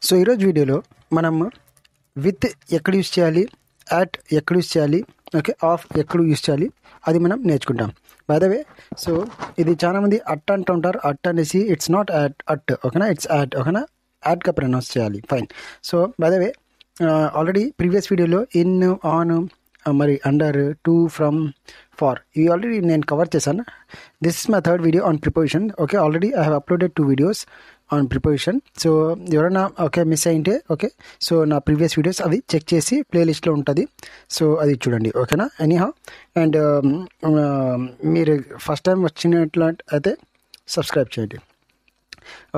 So ఈరోజు వీడియోలో మనం విత్ ఎక్కడ యూస్ చేయాలి, యాట్ ఎక్కడ యూస్ చేయాలి, ఓకే, ఆఫ్ ఎక్కడ యూస్ చేయాలి అది మనం నేర్చుకుంటాం. బై ద వే, సో ఇది చాలామంది అట్ అంటూ ఉంటారు. అట్ అనేసి ఇట్స్ నాట్ అట్, ఓకేనా, ఇట్స్ యాట్, ఓకేనా, యాట్గా ప్రొనౌన్స్ చేయాలి. Fine. So by the way, already previous వీడియోలో ఇన్, ఆన్, మరి అండర్, టు, ఫ్రమ్, ఫార్ ఇవి ఆల్రెడీ నేను కవర్ చేశాను. This is my third video on preposition. Okay, already I have uploaded 2 videos on preposition. So ఎవరైనా okay miss అయింటే okay, so నా previous videos అవి check చేసి ప్లేలిస్ట్లో ఉంటుంది. సో అది చూడండి, ఓకేనా. ఎనీహౌ, అండ్ మీరు ఫస్ట్ టైం వచ్చినట్లు అయితే సబ్స్క్రైబ్ చేయండి.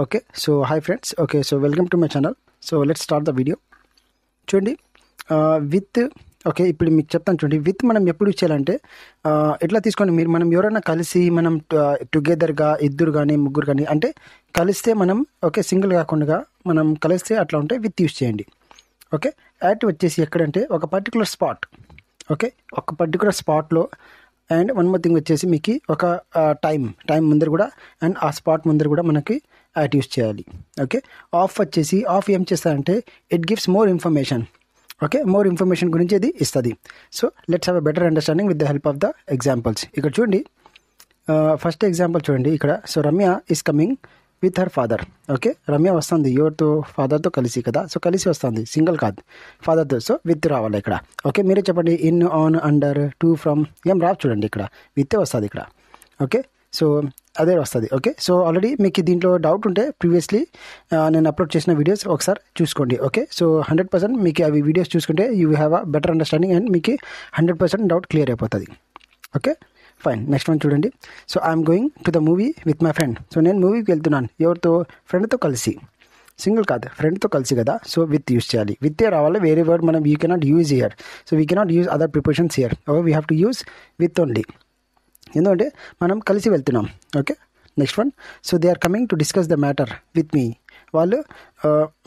Okay, so hi friends. Okay, so welcome to my channel. So let's start the video. చూడండి, విత్, ఓకే, ఇప్పుడు మీకు చెప్తాను. చూడండి, విత్ మనం ఎప్పుడు యూజ్ చేయాలంటే ఎట్లా తీసుకోండి మీరు, మనం ఎవరైనా కలిసి మనం టుగెదర్గా ఇద్దరు కానీ ముగ్గురు కానీ అంటే కలిస్తే మనం ఓకే సింగిల్ కాకుండా మనం కలిస్తే అట్లా ఉంటే విత్ యూజ్ చేయండి. ఓకే, యాట్ వచ్చేసి ఎక్కడంటే ఒక పర్టికులర్ స్పాట్, ఓకే, ఒక పర్టికులర్ స్పాట్లో. అండ్ వన్ మోర్ థింగ్ వచ్చేసి మీకు ఒక టైం ముందర కూడా అండ్ ఆ స్పాట్ ముందర కూడా మనకి యాట్ యూజ్ చేయాలి. ఓకే, ఆఫ్ వచ్చేసి ఆఫ్ ఏం చేస్తారంటే it gives more information. Okay, more information గురించి ఇది ఇస్తుంది. So let's have a better understanding with the help of the examples. ఇక్కడ చూడండి, ఫస్ట్ ఎగ్జాంపుల్ చూడండి ఇక్కడ. So Ramya is coming with her father. Okay, Ramya వస్తుంది ఎవరితో, ఫాదర్తో కలిసి కదా. సో కలిసి వస్తుంది, సింగిల్ కాదు, ఫాదర్తో. సో విత్ రావాలి ఇక్కడ. ఓకే, మీరే చెప్పండి, in, on, under, to, from ఏం రావు. చూడండి ఇక్కడ విత్తే వస్తుంది ఇక్కడ. ఓకే, సో అదే వస్తుంది. ఓకే, సో ఆల్రెడీ మీకు దీంట్లో డౌట్ ఉంటే ప్రీవియస్లీ నేను అప్లోడ్ చేసిన వీడియోస్ ఒకసారి చూసుకోండి. ఓకే, సో 100% మీకు అవి వీడియోస్ చూసుకుంటే you have a better understanding and మీకు 100% డౌట్ క్లియర్ అయిపోతుంది. Okay, fine. నెక్స్ట్ వన్ చూడండి. So I'm going to the movie with my friend. So నేను మూవీకి వెళ్తున్నాను ఎవరితో, ఫ్రెండ్తో కలిసి. సింగిల్ కాదు, ఫ్రెండ్తో కలిసి కదా. సో విత్ యూస్ చేయాలి, విత్తే రావాలి. వేరే వర్డ్ మనం you cannot use here. So we cannot use other prepositions here. Okay, we have to use with only, ఎందుకంటే మనం కలిసి వెళ్తున్నాం. Okay, next one. So they are coming to discuss the matter with me. వాళ్ళు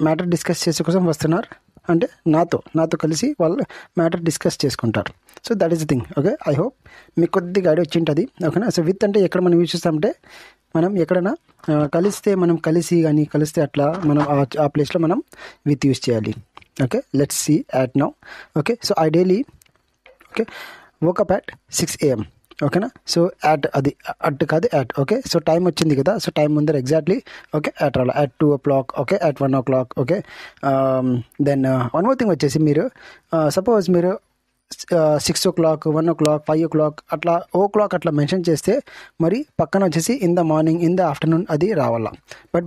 matter discuss చేసే కోసం వస్తున్నారు అంటే నాతో కలిసి వాళ్ళు మ్యాటర్ డిస్కస్ చేసుకుంటారు. So that is the thing. Okay, I hope మీకు కొద్దిగా ఐడియా వచ్చి ఉంటుంది. ఓకేనా. సో విత్ అంటే ఎక్కడ మనం యూజ్ చేస్తామంటే మనం ఎక్కడైనా కలిస్తే, మనం కలిసి కానీ కలిస్తే అట్లా మనం ఆ ప్లేస్లో మనం విత్ యూజ్ చేయాలి. Okay, let's see at now. Okay, so I daily okay woke up at 6 AM. ఓకేనా. సో యాట్ అది అట్ కాదు యాట్. ఓకే, సో టైం వచ్చింది కదా. సో టైం ముందర ఎగ్జాక్ట్లీ ఓకే యాట్ రావాలి. At 2 o'clock, okay, at 1 o'clock. Okay, then one more thing వచ్చేసి మీరు suppose మీరు 6 o'clock, 1 o'clock, 5 o'clock అట్లా క్లాక్ అట్లా మెన్షన్ చేస్తే మరి పక్కన వచ్చేసి in the morning, in the afternoon అది రావాలా. But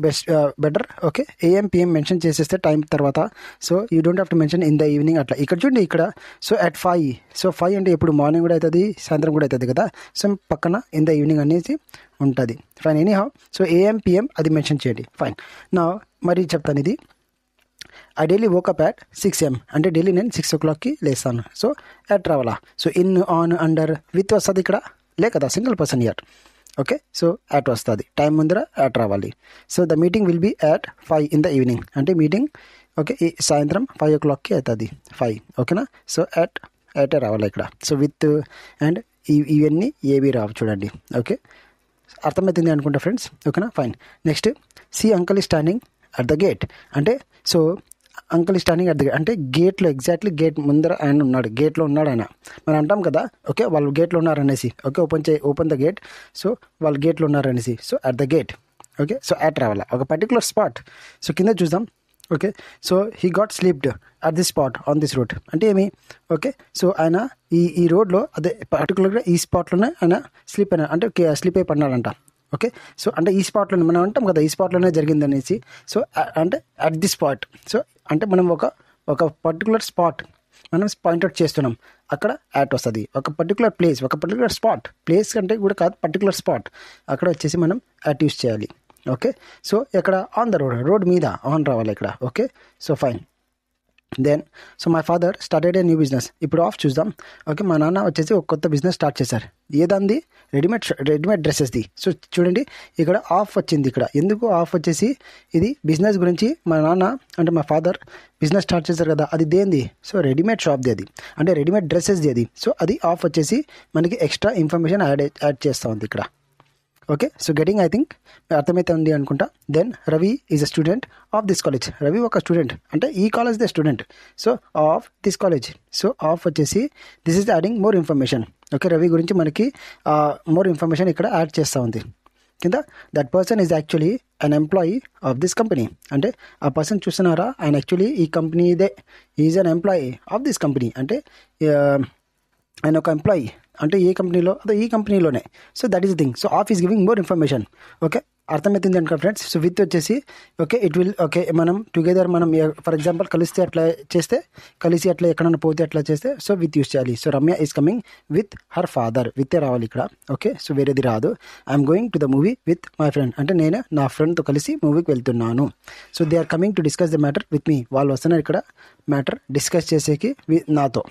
better okay AM PM mention చేసేస్తే టైం తర్వాత. So you don't have to mention in the evening అట్లా. ఇక్కడ చూడండి ఇక్కడ. So at 5. సో 5 అంటే ఇప్పుడు మార్నింగ్ కూడా అవుతుంది, సాయంత్రం కూడా అవుతుంది కదా. సో పక్కన ఇన్ ద ఈవినింగ్ అనేసి ఉంటుంది. Fine. Anyhow, so AM PM అది మెన్షన్ చేయండి. ఫైన్. నా మరి చెప్తాను ఇది. I daily woke up at 6 AM అంటే డైలీ నేను 6 o'clockకి లేస్తాను. సో యాట్ రావాలా. So in, on, under with వస్తుంది ఇక్కడ, లేకదా single person at. Okay, so at వస్తుంది, టైం ముందర యాట్ రావాలి. So the meeting will be at 5 in the evening అంటే మీటింగ్ ఓకే సాయంత్రం 5 o'clockకి అవుతుంది. 5 ఓకేనా. సో యాటే రావాలి ఇక్కడ. సో విత్ అండ్ ఇవన్నీ ఏవి రావు చూడండి. ఓకే, అర్థమవుతుంది అనుకుంటా ఫ్రెండ్స్. ఓకేనా, ఫైన్. నెక్స్ట్, సి అంకల్ ఈ స్టాండింగ్ అట్ ద గేట్ అంటే so uncle standing at the gate అంటే గేట్లో, ఎగ్జాక్ట్లీ గేట్ ముందర ఆయన ఉన్నాడు, గేట్లో ఉన్నాడు ఆయన. మనం అంటాం కదా ఓకే వాళ్ళు గేట్లో ఉన్నారనేసి. Okay, open the gate. So వాళ్ళు గేట్లో ఉన్నారనేసి. So at the gate. Okay, so at రావాలా ఒక పర్టికులర్ స్పాట్. సో కింద చూద్దాం. Okay, so he got sleeped at this spot on this road అంటే ఏమి. ఓకే, సో ఆయన ఈ రోడ్లో అదే పర్టికులర్గా ఈ స్పాట్లోనే ఆయన స్లీప్ అయినా అంటే స్లీప్ అయి పడినాడంట. ఓకే, సో అంటే ఈ స్పాట్లోనే మనం అంటాం కదా ఈ స్పాట్లోనే జరిగింది అనేసి. సో అంటే అట్ ది స్పాట్. సో అంటే మనం ఒక పర్టికులర్ స్పాట్ మనం పాయింట్అవుట్ చేస్తున్నాం, అక్కడ యాట్ వస్తుంది. ఒక పర్టికులర్ ప్లేస్, ఒక పర్టికులర్ స్పాట్, ప్లేస్ అంటే కూడా కాదు పర్టికులర్ స్పాట్, అక్కడ వచ్చేసి మనం యాట్ యూస్ చేయాలి. ఓకే, సో ఇక్కడ ఆన్ ద రోడ్ మీద ఆన్ రావాలి ఇక్కడ. Okay, so fine. Then so my father started a new business. ఇప్పుడు ఆఫ్ చూద్దాం. ఓకే, మా నాన్న వచ్చేసి ఒక కొత్త బిజినెస్ స్టార్ట్ చేశారు. ఏదంది, రెడీమేడ్ డ్రెస్సెస్ది. సో చూడండి ఇక్కడ ఆఫ్ వచ్చింది. ఇక్కడ ఎందుకు ఆఫ్ వచ్చేసి ఇది బిజినెస్ గురించి మా నాన్న అంటే మా ఫాదర్ బిజినెస్ స్టార్ట్ చేశారు కదా, అది దేంది. సో రెడీమేడ్ షాప్ది అది, అంటే రెడీమేడ్ డ్రెస్సెస్ది అది. సో అది ఆఫ్ వచ్చేసి మనకి ఎక్స్ట్రా ఇన్ఫర్మేషన్ యాడ్ చేస్తూ ఉంది ఇక్కడ. Okay, so getting I think అర్థమైతే ఉంది అనుకుంటా. Then Ravi is a student of this college. Ravi ఒక స్టూడెంట్ అంటే ఈ కాలేజ్ దే student. So of this college. So of వచ్చేసి this is adding more information. Okay, Ravi గురించి మనకి మోర్ ఇన్ఫర్మేషన్ ఇక్కడ యాడ్ చేస్తూ ఉంది కింద. That person is actually an employee of this company. అంటే ఆ పర్సన్ చూస్తున్నారా, ఆయన యాక్చువల్లీ ఈ కంపెనీదే, is an employee of this company. అంటే ఆయన ఒక ఎంప్లాయీ అంటే ఏ కంపెనీలో, అదే ఈ కంపెనీలోనే. So that is the thing. So of is giving more information. Okay, అర్థమవుతుంది అనుకో ఫ్రెండ్స్. సో విత్ వచ్చేసి ఓకే ఇట్ విల్ ఓకే మనం టుగెదర్ మనం ఫర్ ఎగ్జాంపుల్ కలిస్తే అట్లా చేస్తే, కలిసి అట్లా ఎక్కడన్నా పోతే అట్లా చేస్తే సో విత్ యూస్ చేయాలి. So Ramya is coming with her father. విత్తే రావాలి ఇక్కడ. ఓకే, సో వేరేది రాదు. I'm going to the movie with my friend అంటే నేను నా ఫ్రెండ్తో కలిసి మూవీకి వెళ్తున్నాను. So they are coming to discuss the matter with me. వాళ్ళు వస్తున్నారు ఇక్కడ మ్యాటర్ డిస్కస్ చేసేకి నాతో.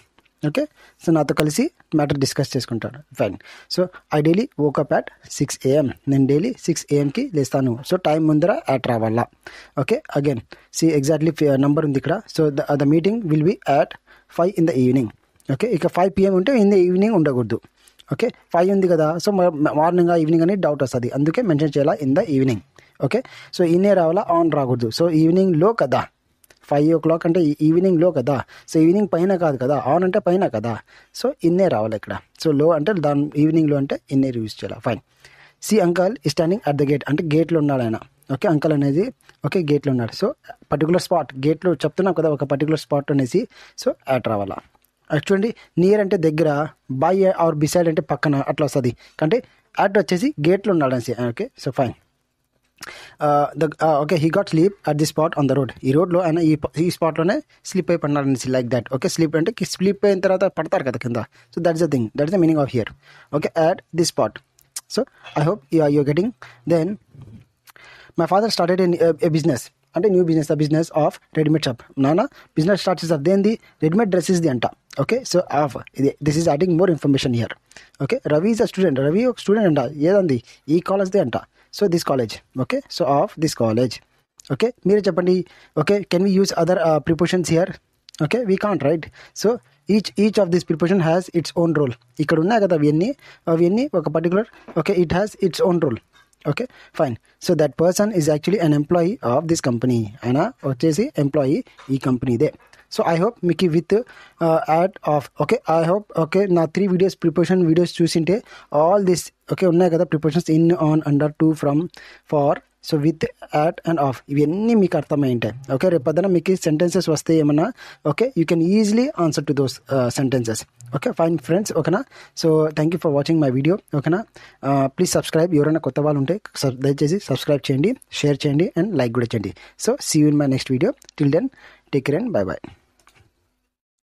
ఓకే, సో నాతో కలిసి మ్యాటర్ డిస్కస్ చేసుకుంటాడు. Fine. So I daily woke up at 6 AM. నేను డైలీ 6 AMకి లేస్తాను. సో టైం ముందర యాట్ రావాలా. Okay, again see exactly number ఉంది ఇక్కడ. So the meeting will be at 5 in the evening. Okay, ఇక 5 PM ఉంటే ఇన్ ద ఈవినింగ్ ఉండకూడదు. ఓకే, 5 ఉంది కదా, సో మార్నింగ్ ఈవినింగ్ అని డౌట్ వస్తుంది, అందుకే మెన్షన్ చేయాలా in the evening. Okay, so ఇన్నే రావాలా, ఆన్ రాకూడదు. సో ఈవినింగ్లో కదా, 5 o'clock అంటే ఈవినింగ్లో కదా. సో ఈవినింగ్ పైన కాదు కదా, ఆన్ అంటే పైన కదా. సో ఇన్నే రావాలి ఇక్కడ. సో లో అంటే దాని ఈవినింగ్లో అంటే ఇన్నే యూజ్ చేయాలి. ఫైన్. సి అంకల్ ఈ స్టాండింగ్ అట్ ద గేట్. అంటే గేట్లో ఉన్నాడు ఆయన. ఓకే, అంకల్ అనేది ఓకే గేట్లో ఉన్నాడు. సో పర్టికులర్ స్పాట్ గేట్లో చెప్తున్నాం కదా, ఒక పర్టికులర్ స్పాట్ అనేసి. సో యాట్ రావాలా. చూడండి, నియర్ అంటే దగ్గర, బై ఆర్ బిసైడ్ అంటే పక్కన అట్లా వస్తుంది. అంటే యాట్ వచ్చేసి గేట్లో ఉన్నాడు అనేసి. Okay, so fine. Okay he got sleep at the spot on the road. ఈ రోడ్లో ఆయన ఈ స్పాట్లోనే స్లీప్ అయి పడినాడు అనేసి, లైక్ దట్. ఓకే, స్లీప్ అంటే స్లీప్ అయిన తర్వాత పడతారు కదా కింద. So that's the thing, that's the meaning of here. Okay, at the spot. So I hope you're getting. Then my father started a business. అంటే new business, the business of readymade shop. నాన్న business start చేస్తారు, దేనిది, readymade డ్రెస్సెస్ది అంట. Okay, so of ఇది this is adding more information here. Okay, Ravi is a student. Ravi ఒక student అంట. ఏదంది, ఈ కాలేజ్దే అంట. So this college. Okay, so of this college. Okay, మీరే చెప్పండి. Okay, can we use other prepositions here? Okay, we can't write. So each of this preposition has its own role. ఇక్కడ ఉన్నాయి కదా అవన్నీ ఒక particular. Okay, it has its own role. Okay, fine. So that person is actually an employee of this company. ఆయన వచ్చేసి employee ఈ కంపెనీదే. So I hope మీకు with at of. Okay, I hope okay నా 3 వీడియోస్ ప్రిపోజిషన్ వీడియోస్ చూసింటే all this okay ఉన్నాయి కదా prepositions in, on, under, to, from, for, so with, at and of ఇవన్నీ మీకు అర్థమై ఉంటాయి. ఓకే, రేపు పొద్దున మీకు సెంటెన్సెస్ వస్తే ఏమన్నా okay you can easily answer to those sentences. Okay, fine friends. ఓకేనా, so thank you for watching my video. ఓకేనా, ప్లీజ్ సబ్స్క్రైబ్. ఎవరైనా కొత్త వాళ్ళు ఉంటే దయచేసి సబ్స్క్రైబ్ చేయండి, షేర్ చేయండి అండ్ లైక్ కూడా చేయండి. So see you in my next video. Till then take care and bye bye.